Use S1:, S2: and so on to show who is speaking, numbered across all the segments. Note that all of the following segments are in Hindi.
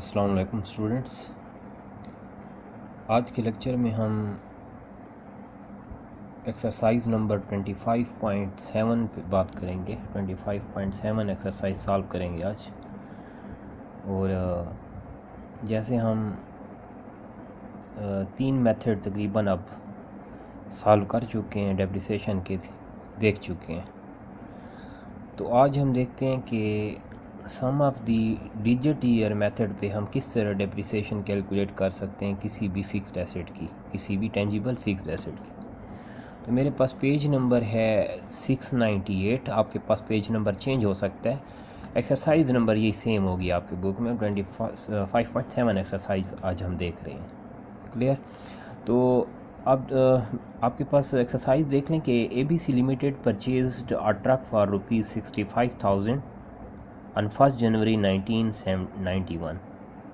S1: अस्सलाम वालेकुम स्टूडेंट्स। आज के लेक्चर में हम एक्सरसाइज नंबर 25.7 पे बात करेंगे। 25.7 एक्सरसाइज सॉल्व करेंगे आज। और जैसे हम 3 मेथड तकरीबन अब सॉल्व कर चुके हैं, डेप्रिसिएशन के देख चुके हैं, तो आज हम देखते हैं कि sum of the digit year method पे हम किस तरह डेप्रिसिएशन कैलकुलेट कर सकते हैं किसी भी फिक्स्ड एसेट की, किसी भी टेंजिबल फिक्स्ड एसेट की। तो मेरे पास पेज नंबर है 698। आपके पास पेज नंबर चेंज हो सकता है, एक्सरसाइज नंबर यही सेम होगी आपके बुक में। 25.7 एक्सरसाइज आज हम देख रहे हैं। क्लियर? तो अब आपके पास एक्सरसाइज देख लें कि ABC limited purchased a truck for ₹65,000 on 1 January 1991।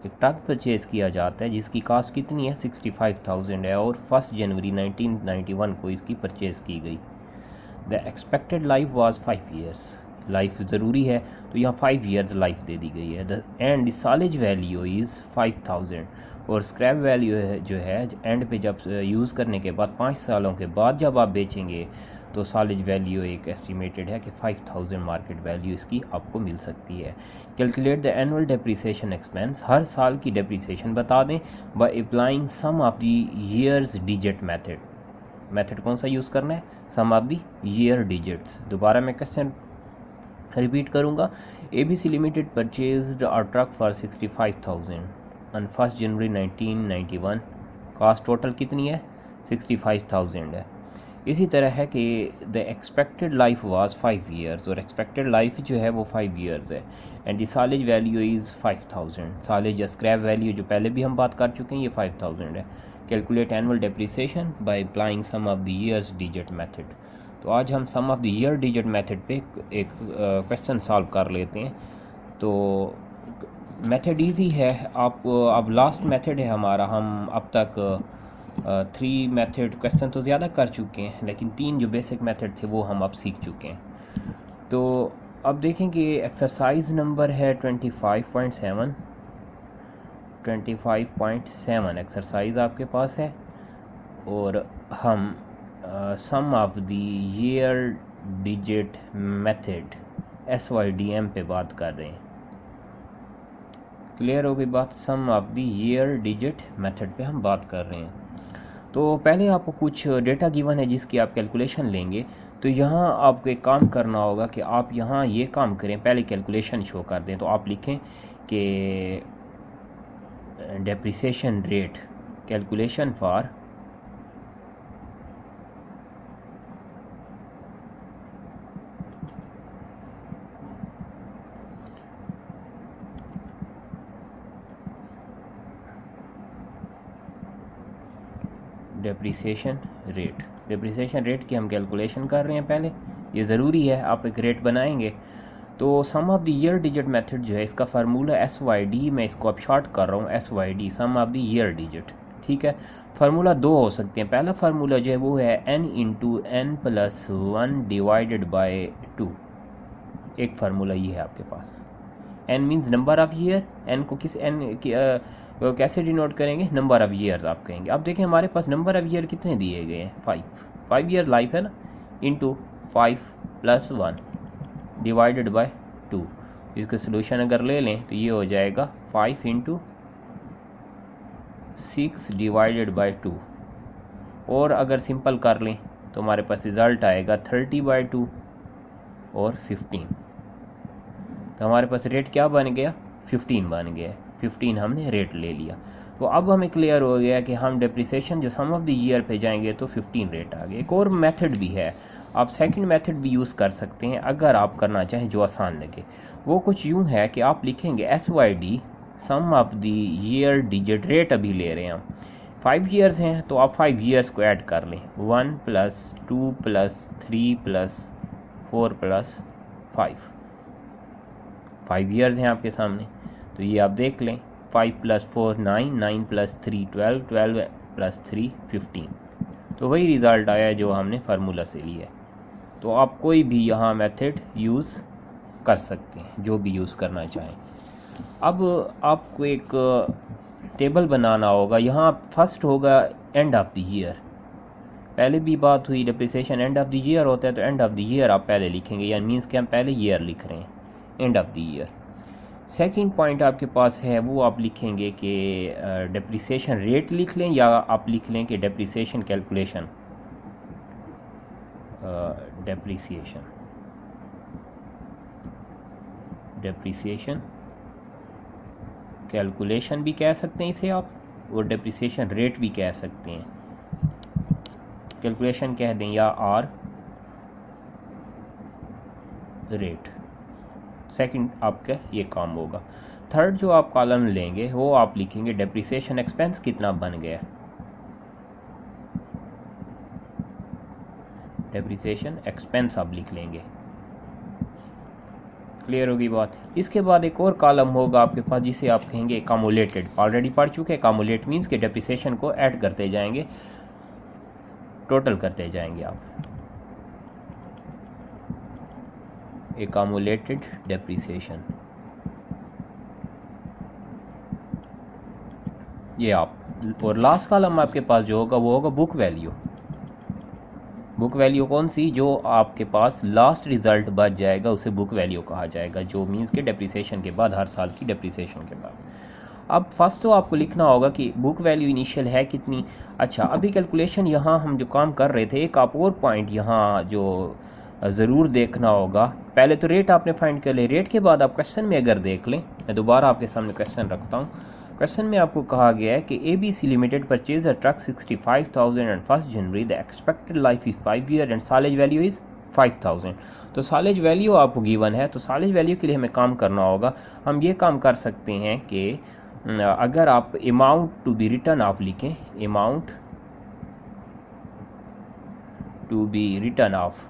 S1: एक ट्रक परचेज़ किया जाता है जिसकी कास्ट कितनी है, 65,000 है, और 1 जनवरी 1991 को इसकी परचेज़ की गई। The expected life was 5 years. Life ज़रूरी है तो यहाँ 5 ईयर्स लाइफ दे दी गई है। And the salvage value is 5,000, और स्क्रैप वैल्यू है जो है एंड पे जब यूज़ करने के बाद 5 सालों के बाद जब आप बेचेंगे तो सालेज वैल्यू एक एस्टिमेटेड है कि 5,000 मार्केट वैल्यू इसकी आपको मिल सकती है। Calculate the annual depreciation expense. हर साल की डेप्रिसिएशन बता दें by applying sum of the years digit method. Method कौन सा यूज़ करना है, sum of the year digits. दोबारा मैं क्वेश्चन रिपीट करूँगा। ABC limited purchased a truck for 65,000 on 1 January 1991। Cost total कितनी है, 65,000 है। इसी तरह है कि the expected life was 5 years, और एक्सपेक्टेड लाइफ जो है वो 5 ईयर्स है। And the salvage value is 5,000। Salvage या स्क्रैप वैल्यू जो पहले भी हम बात कर चुके हैं, ये 5,000 है। Calculate annual depreciation by applying sum of the years digit method. तो आज हम sum of the year digit method पे एक क्वेश्चन सॉल्व कर लेते हैं। तो मेथड इजी है। आप अब लास्ट मेथड है हमारा। हम अब तक 3 मेथड क्वेश्चन तो ज़्यादा कर चुके हैं, लेकिन 3 जो बेसिक मेथड थे वो हम अब सीख चुके हैं। तो अब देखें कि एक्सरसाइज नंबर है 25.7। 25.7 एक्सरसाइज आपके पास है, और हम sum of the year digit method SYDM पे बात कर रहे हैं। क्लियर हो गई बात? Sum of the year digit method पे हम बात कर रहे हैं। तो पहले आपको कुछ डेटा गिवन है जिसकी आप कैलकुलेशन लेंगे। तो यहाँ आपको एक काम करना होगा कि आप यहाँ ये काम करें, पहले कैलकुलेशन शो कर दें। तो आप लिखें कि depreciation rate calculation for depreciation rate. Depreciation rate की हम कैलकुलेशन कर रहे हैं पहले, ये ज़रूरी है। आप एक रेट बनाएंगे तो sum of the year digit method जो है इसका फार्मूला SYD, मैं इसको अब शॉर्ट कर रहा हूँ SYD, sum of the year digit. ठीक है, फार्मूला 2 हो सकते हैं। पहला फार्मूला जो है वो है n into n plus 1 divided by 2। एक फार्मूला ये है आपके पास। n means number of year. n को किस n कैसे डिनोट करेंगे, नंबर ऑफ ईयर्स आप कहेंगे। अब देखें हमारे पास नंबर ऑफ ईयर कितने दिए गए हैं, 5 ईयर लाइफ है ना, इंटू 5 प्लस 1 डिवाइडेड बाय 2। इसका सोल्यूशन अगर ले लें तो ये हो जाएगा 5 इंटू 6 डिवाइडेड बाय 2, और अगर सिंपल कर लें तो हमारे पास रिज़ल्ट आएगा 30/2 और 15। तो हमारे पास रेट क्या बन गया, 15 बन गया। 15 हमने रेट ले लिया। तो अब हमें क्लियर हो गया कि हम डेप्रिसिएशन जो सम ऑफ द ईयर पे जाएंगे तो 15 रेट आ गया। एक और मेथड भी है, आप सेकंड मेथड भी यूज़ कर सकते हैं अगर आप करना चाहें, जो आसान लगे। वो कुछ यूँ है कि आप लिखेंगे SYD sum of the year digit rate. अभी ले रहे हैं हम 5 ईयर्स हैं तो आप 5 ईयर्स को ऐड कर लें, 1 plus 2 plus 3 plus 4 plus 5 years हैं आपके सामने। तो ये आप देख लें, 5 प्लस 4 9, 9 प्लस 3 12, 12 प्लस 3 15। तो वही रिज़ल्ट आया जो हमने फार्मूला से लिया है। तो आप कोई भी यहाँ मेथड यूज़ कर सकते हैं, जो भी यूज़ करना चाहें। अब आपको एक टेबल बनाना होगा। यहाँ फर्स्ट होगा एंड ऑफ द ईयर। पहले भी बात हुई depreciation end of the year होता है, तो एंड ऑफ द ईयर आप पहले लिखेंगे, यानी मीन्स कि हम पहले ईयर लिख रहे हैं, end of the year. Second point आपके पास है वो आप लिखेंगे कि डिप्रिसिएशन रेट लिख लें, या आप लिख लें कि डिप्रिसिएशन कैलकुलेशन, डिप्रिसिएशन कैलकुलेशन भी कह सकते हैं इसे आप, और डिप्रिसिएशन रेट भी कह सकते हैं। कैलकुलेशन कह दें या आर रेट। सेकंड आपका ये काम होगा। थर्ड जो आप कॉलम लेंगे वो आप लिखेंगे डिप्रिसिएशन एक्सपेंस कितना बन गया, डिप्रिसिएशन एक्सपेंस आप लिख लेंगे। क्लियर होगी बात। इसके बाद एक और कॉलम होगा आपके पास जिसे आप कहेंगे एकामुलेटेड। ऑलरेडी पढ़ चुके हैं, एकामुलेट मीन्स के डिप्रिसिएशन को ऐड करते जाएंगे, टोटल करते जाएंगे आप। एकामुलेटेड डिप्रिसिएशन, ये आप। और लास्ट कॉलम आपके पास जो होगा वो होगा बुक वैल्यू। बुक वैल्यू कौन सी, जो आपके पास लास्ट रिजल्ट बच जाएगा उसे बुक वैल्यू कहा जाएगा, जो मीन्स के डिप्रिसिएशन के बाद, हर साल की डिप्रिसिएशन के बाद। अब फर्स्ट तो आपको लिखना होगा कि बुक वैल्यू इनिशियल है कितनी। अच्छा, अभी कैलकुलेशन यहाँ हम जो काम कर रहे थे, एक आप और पॉइंट यहाँ जो ज़रूर देखना होगा, पहले तो रेट आपने फाइंड कर ले, रेट के बाद आप क्वेश्चन में अगर देख लें, मैं दोबारा आपके सामने क्वेश्चन रखता हूँ। क्वेश्चन में आपको कहा गया है कि ABC limited purchase a truck 65,000 and 1 January, the expected life is 5 year and salvage value is 5,000। तो सालेज वैल्यू आपको गिवन है, तो सालेज वैल्यू के लिए हमें काम करना होगा। हम ये काम कर सकते हैं कि अगर आप अमाउंट टू बी रिटर्न आप लिखें, amount to be return of,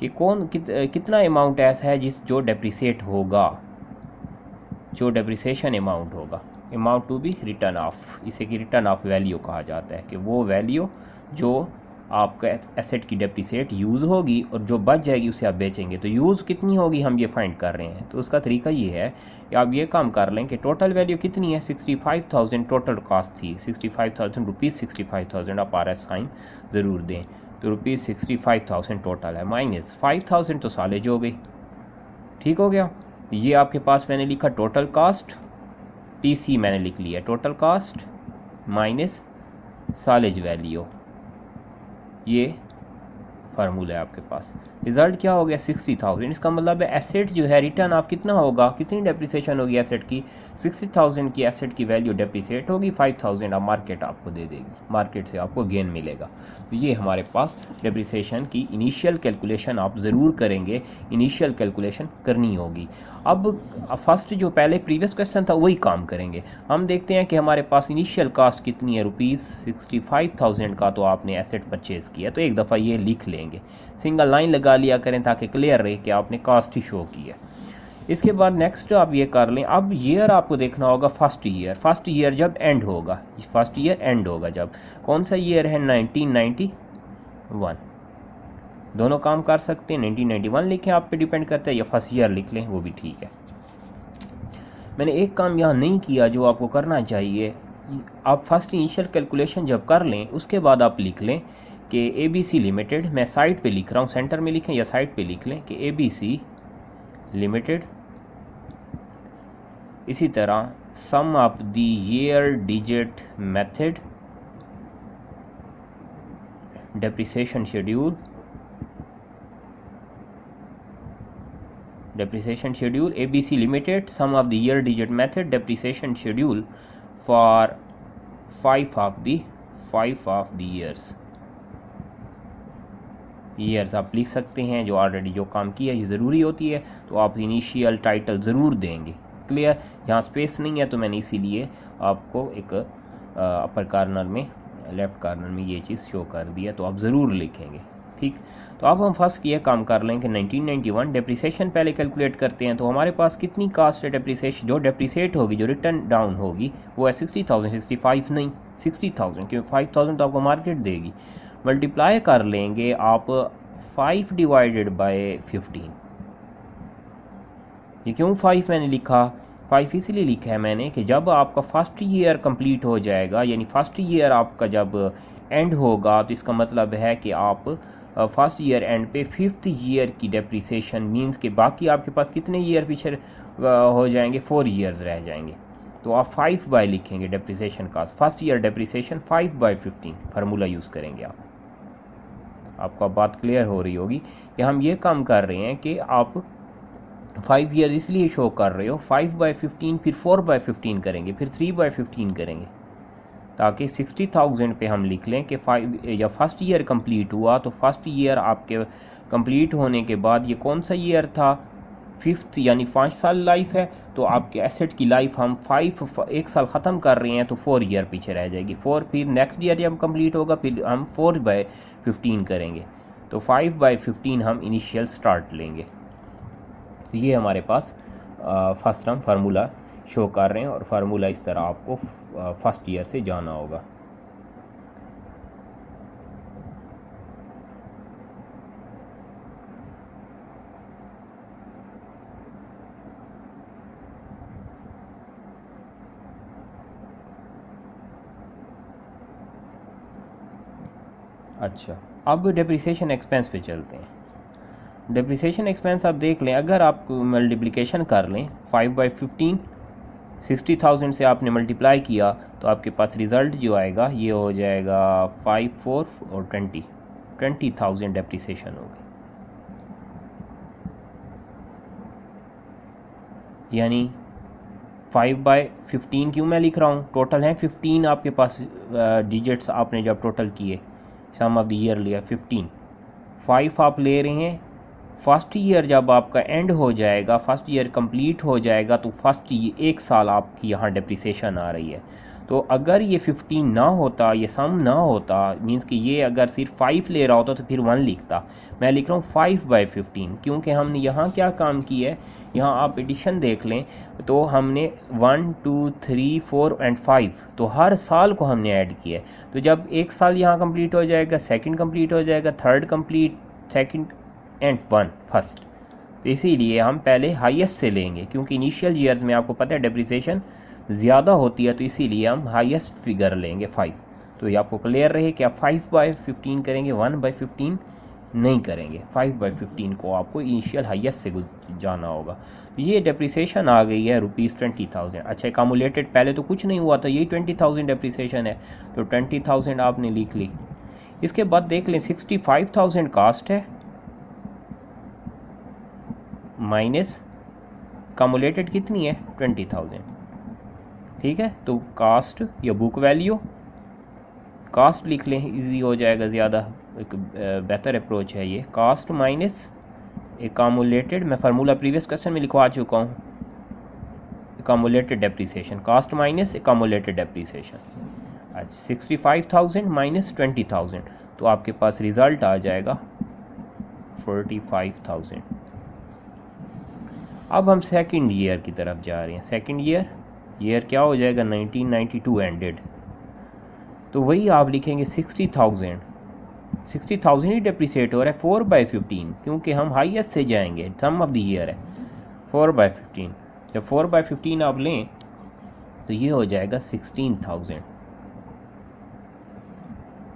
S1: कि कितना अमाउंट ऐसा है जो डेप्रिसिएट होगा, जो डेप्रिसिएशन अमाउंट होगा, amount to be return of, इसे की रिटर्न ऑफ वैल्यू कहा जाता है, कि वो वैल्यू जो आपका एसेट की डेप्रिसिएट यूज़ होगी और जो बच जाएगी उसे आप बेचेंगे, तो यूज़ कितनी होगी हम ये फाइंड कर रहे हैं। तो उसका तरीका ये है कि आप ये काम कर लें कि टोटल वैल्यू कितनी है, 65,000 टोटल कॉस्ट थी, 65,000 रुपीज़, 65,000 आप RS साइन ज़रूर दें, तो रुपीज़ 65,000 टोटल है, माइनस 5,000 तो सालेज हो गई। ठीक हो गया। ये आपके पास मैंने लिखा टोटल कास्ट, TC मैंने लिख लिया, टोटल कास्ट माइनस सालेज वैल्यू, ये फार्मूला है आपके पास। रिजल्ट क्या हो गया, 60,000। इसका मतलब है एसेट जो है रिटर्न ऑफ कितना होगा, कितनी डेप्रिसिएशन होगी एसेट की, 60,000 की एसेट की वैल्यू डेप्रिसिएट होगी, 5,000 आप मार्केट आपको दे देगी, मार्केट से आपको गेन मिलेगा। तो ये हमारे पास डेप्रिसिएशन की इनिशियल कैलकुलेशन आप ज़रूर करेंगे, इनिशियल कैलकुलेशन करनी होगी। अब फर्स्ट जो पहले प्रीवियस क्वेश्चन था वही काम करेंगे। हम देखते हैं कि हमारे पास इनिशियल कास्ट कितनी है, रुपीज़ 65,000 का तो आपने एसेट परचेज़ किया, तो एक दफ़ा ये लिख लेंगे, सिंगल लाइन लगा लिया करें ताकि क्लियर रहे कि आपने कास्ट ही शो की है। इसके बाद नेक्स्ट आप ये कर लें, अब ईयर आपको देखना होगा फर्स्ट ईयर जब एंड होगा, फर्स्ट ईयर एंड होगा जब, कौन सा ईयर है, 1991। दोनों काम कर सकते हैं, 1991 लिखें, आप पे डिपेंड करता है, या फर्स्ट ईयर लिख लें, वो भी ठीक है। मैंने एक काम यहाँ नहीं किया जो आपको करना चाहिए, आप फर्स्ट इनिशियल कैलकुलेशन जब कर लें उसके बाद आप लिख लें कि ABC लिमिटेड, मैं साइड पे लिख रहा हूँ, सेंटर में लिखें या साइड पे लिख लें कि ABC लिमिटेड, इसी तरह sum of the year digit method, depreciation schedule, ABC limited, sum of the year digit method, depreciation schedule for 5 of the years आप लिख सकते हैं। जो ऑलरेडी जो काम किया ये ज़रूरी होती है, तो आप इनिशियल टाइटल ज़रूर देंगे। क्लियर, यहाँ स्पेस नहीं है तो मैंने इसीलिए आपको एक अपर कॉर्नर में, लेफ़्ट कॉर्नर में ये चीज़ शो कर दिया, तो आप ज़रूर लिखेंगे। ठीक, तो अब हम फर्स्ट ये काम कर लें कि 1991 डेप्रिसिएशन पहले कैलकुलेट करते हैं। तो हमारे पास कितनी कास्ट है डेप्रिसिएशन, जो डेप्रिसिएट होगी, जो रिटर्न डाउन होगी, वो है 60,000, 65 नहीं 60,000, क्योंकि 5,000 तो आपको मार्केट देगी। मल्टीप्लाई कर लेंगे आप 5 डिवाइडेड बाय 15। ये क्यों 5 मैंने लिखा, 5 इसलिए लिखा है मैंने कि जब आपका फर्स्ट ईयर कंप्लीट हो जाएगा, यानी फर्स्ट ईयर आपका जब एंड होगा, तो इसका मतलब है कि आप फर्स्ट ईयर एंड पे 5th ईयर की डेप्रिसिएशन मींस कि बाकी आपके पास कितने ईयर पीछे हो जाएंगे, 4 ईयर्स रह जाएंगे। तो आप 5 बाय लिखेंगे depreciation cost, first year depreciation 5/15 formula use करेंगे आप। आपको बात क्लियर हो रही होगी कि हम ये काम कर रहे हैं कि आप 5 ईयर इसलिए शो कर रहे हो, 5/15 फिर 4/15 करेंगे, फिर 3/15 करेंगे, ताकि 60,000 पे हम लिख लें कि 5 या फर्स्ट ईयर कंप्लीट हुआ तो फर्स्ट ईयर आपके कंप्लीट होने के बाद ये कौन सा ईयर था, 5th, यानी 5 साल लाइफ है, तो आपके एसेट की लाइफ हम 1 साल ख़त्म कर रहे हैं तो 4 ईयर पीछे रह जाएगी। 4 फिर नेक्स्ट ईयर जब कंप्लीट होगा फिर हम 4/15 करेंगे, तो 5/15 हम इनिशियल स्टार्ट लेंगे। तो ये हमारे पास फर्स्ट टर्म फार्मूला शो कर रहे हैं, और फार्मूला इस तरह आपको फर्स्ट ईयर से जाना होगा। अच्छा, अब डेप्रिसिएशन एक्सपेंस पे चलते हैं। डेप्रिसिएशन एक्सपेंस आप देख लें, अगर आप मल्टीप्लिकेशन कर लें 5/15, 60,000 से आपने मल्टीप्लाई किया तो आपके पास रिज़ल्ट जो आएगा ये हो जाएगा 5, 4 और 20,000 डेप्रिसिएशन होगी। यानी 5/15 क्यों मैं लिख रहा हूँ, टोटल है 15 आपके पास डिजिट्स, आपने जब टोटल किए सम ऑफ द ईयर लिया 15, 5 आप ले रहे हैं। फर्स्ट ईयर जब आपका एंड हो जाएगा, फर्स्ट ईयर कंप्लीट हो जाएगा, तो फर्स्ट 1 साल आपकी यहाँ डेप्रिसिएशन आ रही है। तो अगर ये 15 ना होता, ये सम ना होता, मींस कि ये अगर सिर्फ 5 ले रहा होता तो फिर 1 लिखता। मैं लिख रहा हूँ 5/15 क्योंकि हमने यहाँ क्या काम किया है, यहाँ आप एडिशन देख लें तो हमने 1, 2, 3, 4 एंड 5, तो हर साल को हमने ऐड किया है। तो जब 1 साल यहाँ कंप्लीट हो जाएगा, सेकंड कंप्लीट हो जाएगा, third complete, second and 1 first, तो इसीलिए हम पहले हाईएस्ट से लेंगे, क्योंकि इनिशियल ईयर्स में आपको पता है डेप्रिसिएशन ज़्यादा होती है, तो इसीलिए हम हाईएस्ट फिगर लेंगे 5। तो ये आपको क्लियर रहे कि आप 5/15 करेंगे, 1/15 नहीं करेंगे, 5/15 को आपको इनिशियल हाईएस्ट से जाना होगा। तो ये डेप्रिसिएशन आ गई है ₹20,000। अच्छा, एकामुलेटेड पहले तो कुछ नहीं हुआ था, यही 20,000 डेप्रिसिएशन है, तो 20,000 आपने लिख ली। इसके बाद देख लें 65,000 कास्ट है माइनस कम्युलेटेड कितनी है 20,000, ठीक है। तो कास्ट या बुक वैल्यू, कास्ट लिख लें, इजी हो जाएगा, ज़्यादा एक बेहतर अप्रोच है ये। कास्ट माइनस एकामुलेटेड, मैं फार्मूला प्रीवियस क्वेश्चन में लिखवा चुका हूँ, एकामुलेटेड डेप्रिसिएशन, कास्ट माइनस एकामुलेटेड डेप्रिसिएशन। अच्छा, 65,000 माइनस 20,000, तो आपके पास रिज़ल्ट आ जाएगा 45,000। अब हम सेकंड ईयर की तरफ जा रहे हैं। सेकंड ईयर क्या हो जाएगा, 1992 एंडेड, तो वही आप लिखेंगे 60,000 ही डेप्रिसिएट हो रहा है 4/15, क्योंकि हम हाईएस्ट से जाएंगे, सम ऑफ द ईयर है 4/15। जब 4/15 आप लें तो ये हो जाएगा 16,000।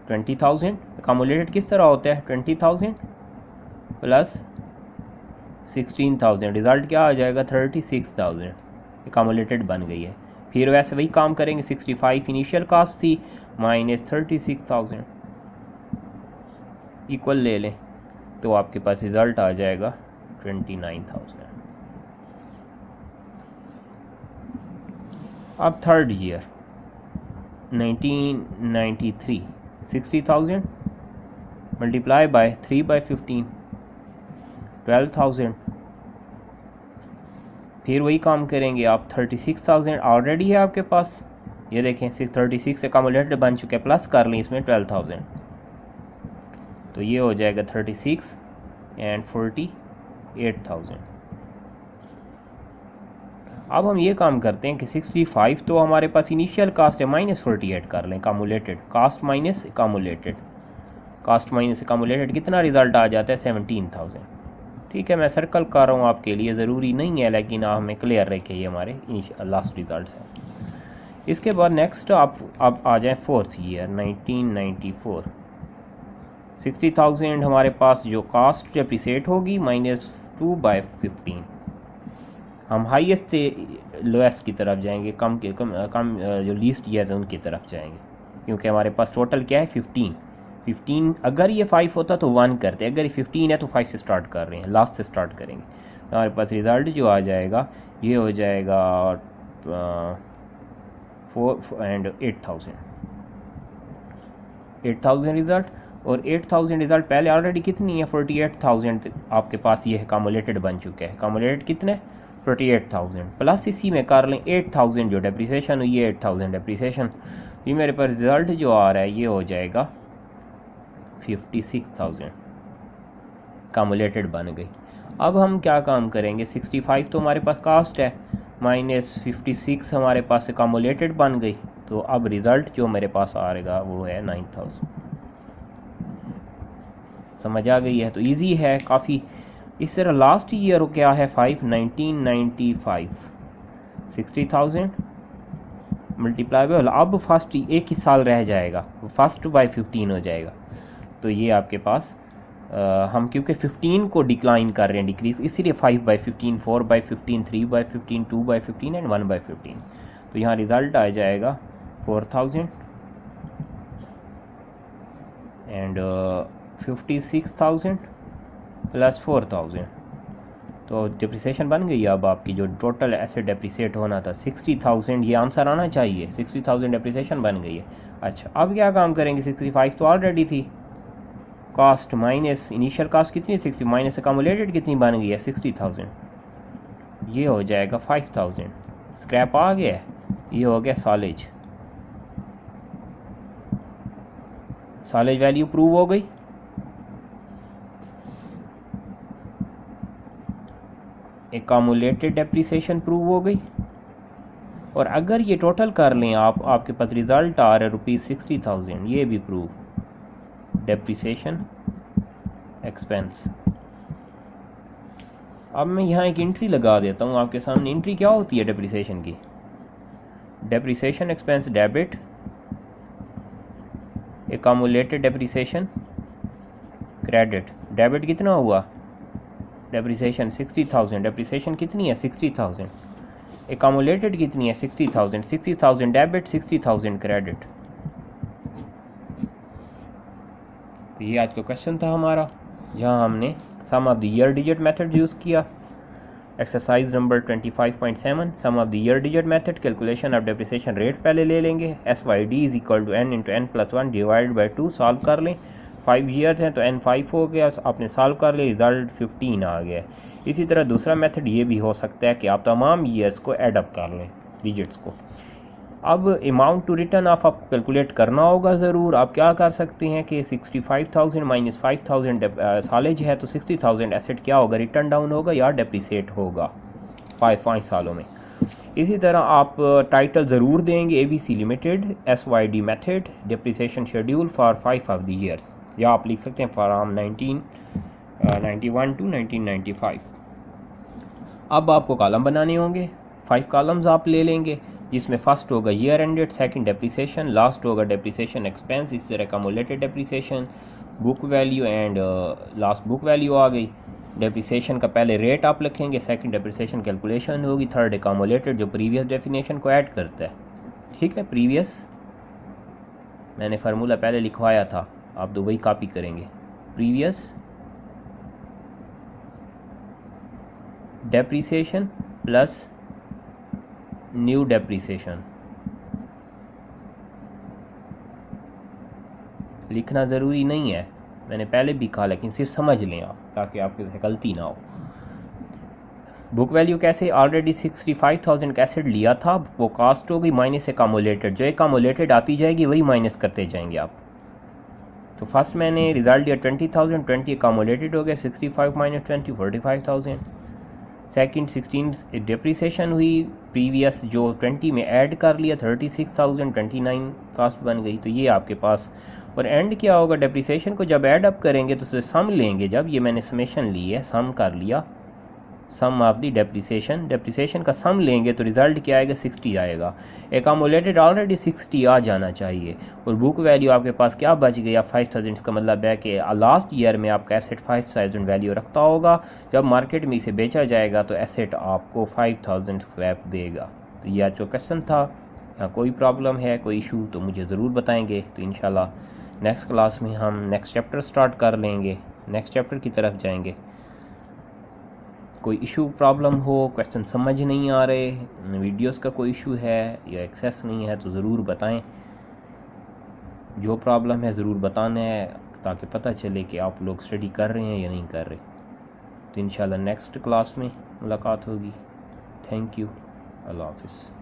S1: 20,000 कम्युलेटेड किस तरह होता है, 20,000 प्लस 16,000, रिज़ल्ट क्या आ जाएगा 36,000, कम्युलेटेड बन गई है। फिर वैसे वही काम करेंगे, 65 इनिशियल कास्ट थी माइनस 36,000 इक्वल ले लें, तो आपके पास रिज़ल्ट आ जाएगा 29,000। अब थर्ड ईयर 1993, 60,000 मल्टीप्लाई बाय 3/15, 12,000। फिर वही काम करेंगे आप, 36,000 ऑलरेडी है आपके पास, ये देखें 36 से कम्युलेटेड बन चुके हैं, प्लस कर लें इसमें 12,000, तो ये हो जाएगा 36 एंड 48,000। अब हम ये काम करते हैं कि 65 तो हमारे पास इनिशियल कास्ट है, माइनस 48 कर लें, कम्युलेटेड, कास्ट माइनस कम्युलेटेड, कास्ट माइनस कम्युलेटेड कितना रिज़ल्ट आ जाता है 17,000, ठीक है, मैं सर्कल कर रहा हूँ आपके लिए, ज़रूरी नहीं है, लेकिन आप हमें क्लियर रखे ये हमारे लास्ट रिजल्ट्स हैं। इसके बाद नेक्स्ट आप आ जाएँ फोर्थ ईयर 1994। 60,000 हमारे पास जो कास्ट डेप्रिसिएट होगी -2/15। हम हाईएस्ट से लोएस्ट की तरफ जाएंगे, कम जो लीस्ट ईयर्स हैं उनकी तरफ जाएंगे, क्योंकि हमारे पास टोटल क्या है 15। अगर ये 5 होता तो 1 करते, अगर ये 15 है तो 5 से स्टार्ट कर रहे हैं, लास्ट से स्टार्ट करेंगे। तो हमारे पास रिज़ल्ट जो आ जाएगा ये हो जाएगा 4 एंड 8,000 रिज़ल्ट। और 8,000 रिज़ल्ट पहले ऑलरेडी कितनी है 48,000 आपके पास ये है कम्युलेटेड बन चुके हैं। कम्युलेटेड कितने 48,000 प्लस इसी में कर लें 8,000 जो डेप्रिसिएशन हुई है 8,000 डेप्रिसिएशन। ये मेरे पास रिज़ल्ट जो आ रहा है ये हो जाएगा 56,000 कम्युलेटेड बन गई। अब हम क्या काम करेंगे, 65 तो हमारे पास कास्ट है, -56 हमारे पास कम्युलेटेड बन गई। तो अब रिज़ल्ट जो मेरे पास आ रहेगा वो है 9,000। समझ आ गई है? तो इजी है काफ़ी। इस तरह लास्ट ईयर क्या है 1995 60,000 मल्टीप्लाई बाय, अब फर्स्ट एक ही साल रह जाएगा, फर्स्ट बाय 15 हो जाएगा। तो ये आपके पास हम क्योंकि 15 को डिक्लाइन कर रहे हैं, डिक्रीज, इसीलिए 5/15, 4/15, 3/15, 2/15 एंड 1/15। तो यहाँ रिज़ल्ट आ जाएगा 4,000 एंड 56,000 प्लस 4,000। तो डिप्रिसिएशन बन गई अब आपकी, जो टोटल एसेट डिप्रिसिएट होना था 60,000, ये आंसर आना चाहिए। 60,000 डिप्रिसिएशन बन गई है। अच्छा, अब क्या काम करेंगे, 65 तो ऑलरेडी थी, कास्ट माइनस इनिशियल कास्ट कितनी 60 माइनस अकामुलेटेड कितनी बन गई है 60,000, ये हो जाएगा 5,000। स्क्रैप आ गया, ये हो गया सालेज। सालेज वैल्यू प्रूव हो गई। अकामुलेटेड डेप्रिसिएशन प्रूव हो गई। और अगर ये टोटल कर लें आपके पास रिजल्ट आ रहा है ₹60,000, ये भी प्रूव डेप्रिसिएशन एक्सपेंस। अब मैं यहाँ एक एंट्री लगा देता हूँ आपके सामने। एंट्री क्या होती है डेप्रिसिएशन की, depreciation expense debit, accumulated depreciation credit. Debit कितना हुआ डेप्रिसिएशन 60,000, डेप्रिसिएशन कितनी है 60,000, अकामुलेटेड कितनी है 60,000, 60,000 डेबिट 60,000 क्रेडिट। ये आज का क्वेश्चन था हमारा, जहां हमने sum of the year digit method use किया। Exercise number 25.7 sum of the year digit method, calculation of depreciation rate पहले ले लेंगे। SYD = n × n+1 divide by 2 solve कर लें। 5 ईयर्स हैं तो n5 हो गया, आपने सॉल्व कर लिया, रिजल्ट 15 आ गया। इसी तरह दूसरा मेथड ये भी हो सकता है कि आप तमाम ईयर्स को एड अप कर लें, डिजिट्स को। अब अमाउंट टू रिटर्न ऑफ आपको कैलकुलेट करना होगा ज़रूर। आप क्या कर सकते हैं कि 65,000 माइनस 5,000 सालेज है, तो 60,000 एसेट क्या होगा, रिटर्न डाउन होगा या डेप्रिसिएट होगा 5 सालों में। इसी तरह आप टाइटल ज़रूर देंगे ABC limited SYD method depreciation schedule for 5 of the years, या आप लिख सकते हैं फ्रॉम 1991 टू 1995। अब आपको कॉलम बनाने होंगे, 5 कॉलम्स आप ले लेंगे, जिसमें फर्स्ट होगा year ended, second depreciation, last होगा डेप्रिसिएशन एक्सपेंस। इस तरह cumulated depreciation, book value and last book value आ गई। डेप्रिसिएशन का पहले रेट आप लिखेंगे, सेकंड डेप्रिसिएशन कैलकुलेशन होगी, थर्ड कम्युलेटेड जो प्रीवियस डेफिनेशन को ऐड करता है। ठीक है, प्रीवियस मैंने फार्मूला पहले लिखवाया था, आप तो वही कॉपी करेंगे। Previous depreciation plus new depreciation लिखना ज़रूरी नहीं है, मैंने पहले भी कहा, लेकिन सिर्फ समझ लें आप, ताकि आपके गलती ना हो। बुक वैल्यू कैसे, ऑलरेडी 65,000 का एसेट लिया था, वो कास्ट हो गई माइनस अकामुलेटेड, जो अकामुलेटेड आती जाएगी वही माइनस करते जाएंगे आप। तो फर्स्ट मैंने रिजल्ट दिया 20,000, 20 अकामुलेटेड हो गया, 65 माइनस 20 45,000। सेकंड 16 डेप्रिसिएशन हुई, प्रीवियस जो 20 में ऐड कर लिया 36,000, 29 कास्ट बन गई। तो ये आपके पास और एंड क्या होगा, डेप्रिसिएशन को जब ऐड अप करेंगे तो सम लेंगे, जब ये मैंने समेशन ली है, सम कर लिया, सम ऑफ दी डेप्रिसिएशन का सम लेंगे तो रिज़ल्ट क्या आएगा, 60 आएगा। एकमुलेटेड ऑलरेडी 60 आ जाना चाहिए और बुक वैल्यू आपके पास क्या बच गया, 5000। इसका मतलब है कि लास्ट ईयर में आपका एसेट 5000 वैल्यू रखता होगा, जब मार्केट में इसे बेचा जाएगा तो एसेट आपको 5000 स्क्रैप देगा। तो यह जो क्वेश्चन था, या कोई प्रॉब्लम है, कोई इशू, तो मुझे ज़रूर बताएंगे। तो इंशाल्लाह नेक्स्ट क्लास में हम नेक्स्ट चैप्टर स्टार्ट कर लेंगे, नेक्स्ट चैप्टर की तरफ जाएंगे। कोई इशू प्रॉब्लम हो, क्वेश्चन समझ नहीं आ रहे, वीडियोस का कोई इशू है या एक्सेस नहीं है, तो ज़रूर बताएं। जो प्रॉब्लम है ज़रूर बताना है, ताकि पता चले कि आप लोग स्टडी कर रहे हैं या नहीं कर रहे। तो इंशाल्लाह नेक्स्ट क्लास में मुलाकात होगी। थैंक यू, अल्लाह हाफ़िज़।